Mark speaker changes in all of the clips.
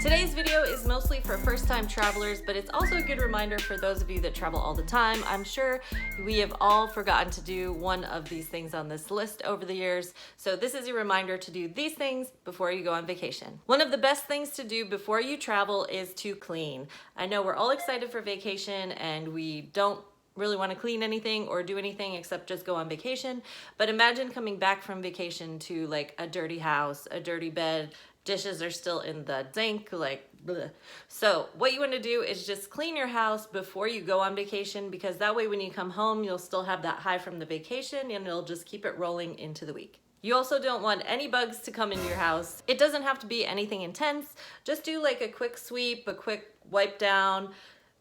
Speaker 1: Today's video is mostly for first-time travelers, but it's also a good reminder for those of you that travel all the time. I'm sure we have all forgotten to do one of these things on this list over the years, so this is a reminder to do these things before you go on vacation. One of the best things to do before you travel is to clean. I know we're all excited for vacation and we don't really want to clean anything or do anything except just go on vacation, but imagine coming back from vacation to like a dirty house, a dirty bed, dishes are still in the sink, like bleh. So what you want to do is just clean your house before you go on vacation, because that way when you come home you'll still have that high from the vacation and it'll just keep it rolling into the week. You also don't want any bugs to come into your house. It doesn't have to be anything intense. Just do like a quick sweep, a quick wipe down.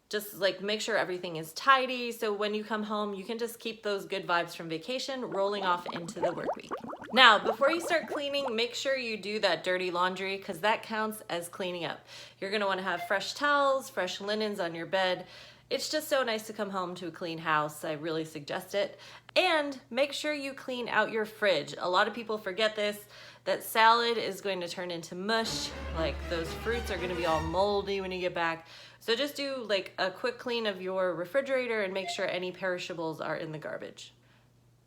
Speaker 1: Just like make sure everything is tidy, so when you come home you can just keep those good vibes from vacation rolling off into the work week. Now, before you start cleaning, make sure you do that dirty laundry, because that counts as cleaning up. You're gonna want to have fresh towels, fresh linens on your bed. It's just so nice to come home to a clean house. I really suggest it. And make sure you clean out your fridge. A lot of people forget this, that salad is going to turn into mush. Like those fruits are gonna be all moldy when you get back. So just do like a quick clean of your refrigerator and make sure any perishables are in the garbage.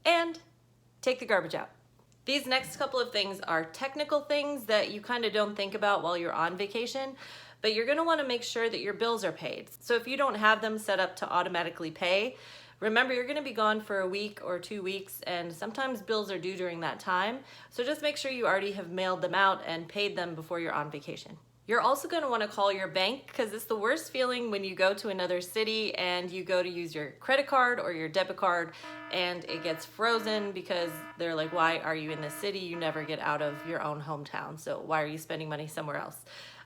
Speaker 1: And take the garbage out. These next couple of things are technical things that you kind of don't think about while you're on vacation, but you're gonna wanna make sure that your bills are paid. So if you don't have them set up to automatically pay, remember you're gonna be gone for a week or 2 weeks, and sometimes bills are due during that time. So just make sure you already have mailed them out and paid them before you're on vacation. You're also going to want to call your bank, because it's the worst feeling when you go to another city and you go to use your credit card or your debit card and it gets frozen because they're like, why are you in this city? You never get out of your own hometown, so why are you spending money somewhere else?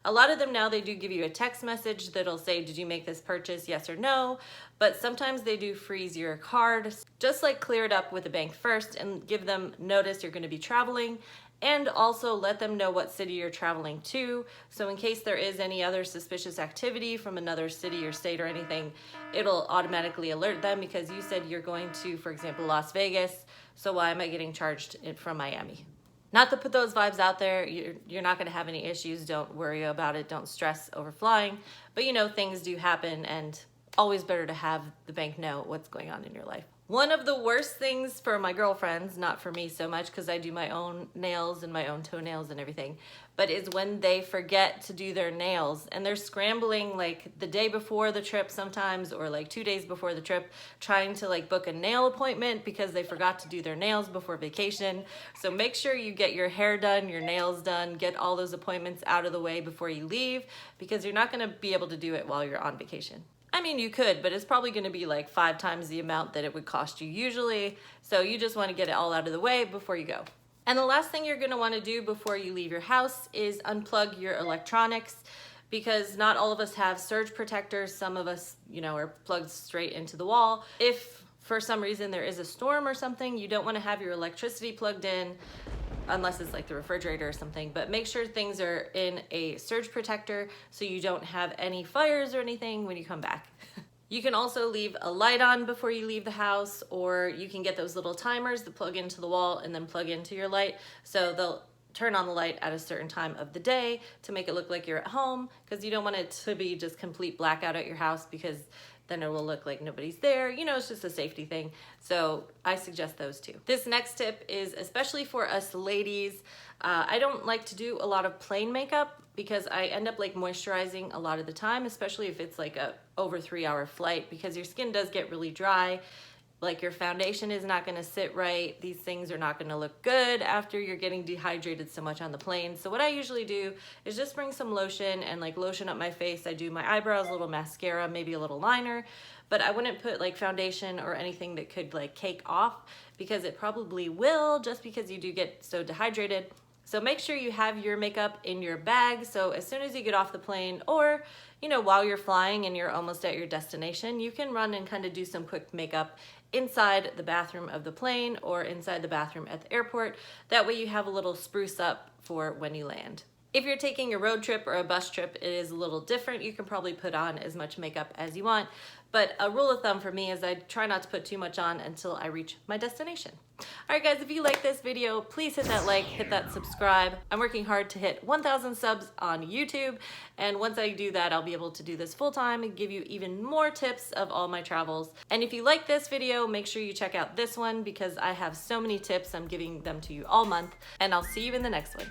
Speaker 1: A lot of them now, they do give you a text message that'll say, did you make this purchase, yes or no? But sometimes they do freeze your card. Just like clear it up with the bank first and give them notice you're going to be traveling. And also let them know what city you're traveling to. So in case there is any other suspicious activity from another city or state or anything, it'll automatically alert them, because you said you're going to, for example, Las Vegas. So why am I getting charged from Miami? Not to put those vibes out there, you're not gonna have any issues. Don't worry about it, don't stress over flying. But you know, things do happen, and always better to have the bank know what's going on in your life. One of the worst things for my girlfriends, not for me so much because I do my own nails and my own toenails and everything, but is when they forget to do their nails and they're scrambling like the day before the trip sometimes, or like 2 days before the trip, trying to like book a nail appointment because they forgot to do their nails before vacation. So make sure you get your hair done, your nails done, get all those appointments out of the way before you leave, because you're not gonna be able to do it while you're on vacation. I mean, you could, but it's probably gonna be like 5 times the amount that it would cost you usually. So you just wanna get it all out of the way before you go. And the last thing you're gonna wanna do before you leave your house is unplug your electronics, because not all of us have surge protectors. Some of us, you know, are plugged straight into the wall. If for some reason there is a storm or something, you don't wanna have your electricity plugged in, unless it's like the refrigerator or something, but make sure things are in a surge protector so you don't have any fires or anything when you come back. You can also leave a light on before you leave the house, or you can get those little timers that plug into the wall and then plug into your light, so they'll turn on the light at a certain time of the day to make it look like you're at home, because you don't want it to be just complete blackout at your house, because then it will look like nobody's there. You know, it's just a safety thing. So I suggest those two. This next tip is especially for us ladies. I don't like to do a lot of plain makeup because I end up like moisturizing a lot of the time, especially if it's like a over 3-hour flight, because your skin does get really dry. Like your foundation is not gonna sit right. These things are not gonna look good after you're getting dehydrated so much on the plane. So what I usually do is just bring some lotion and like lotion up my face. I do my eyebrows, a little mascara, maybe a little liner, but I wouldn't put like foundation or anything that could like cake off, because it probably will, just because you do get so dehydrated. So make sure you have your makeup in your bag, so as soon as you get off the plane, or you know, while you're flying and you're almost at your destination, you can run and kind of do some quick makeup inside the bathroom of the plane or inside the bathroom at the airport. That way you have a little spruce up for when you land. If you're taking a road trip or a bus trip, it is a little different. You can probably put on as much makeup as you want, but a rule of thumb for me is I try not to put too much on until I reach my destination. All right guys, if you like this video, please hit that like, hit that subscribe. I'm working hard to hit 1,000 subs on YouTube, and once I do that, I'll be able to do this full time and give you even more tips of all my travels. And if you like this video, make sure you check out this one because I have so many tips. I'm giving them to you all month, and I'll see you in the next one.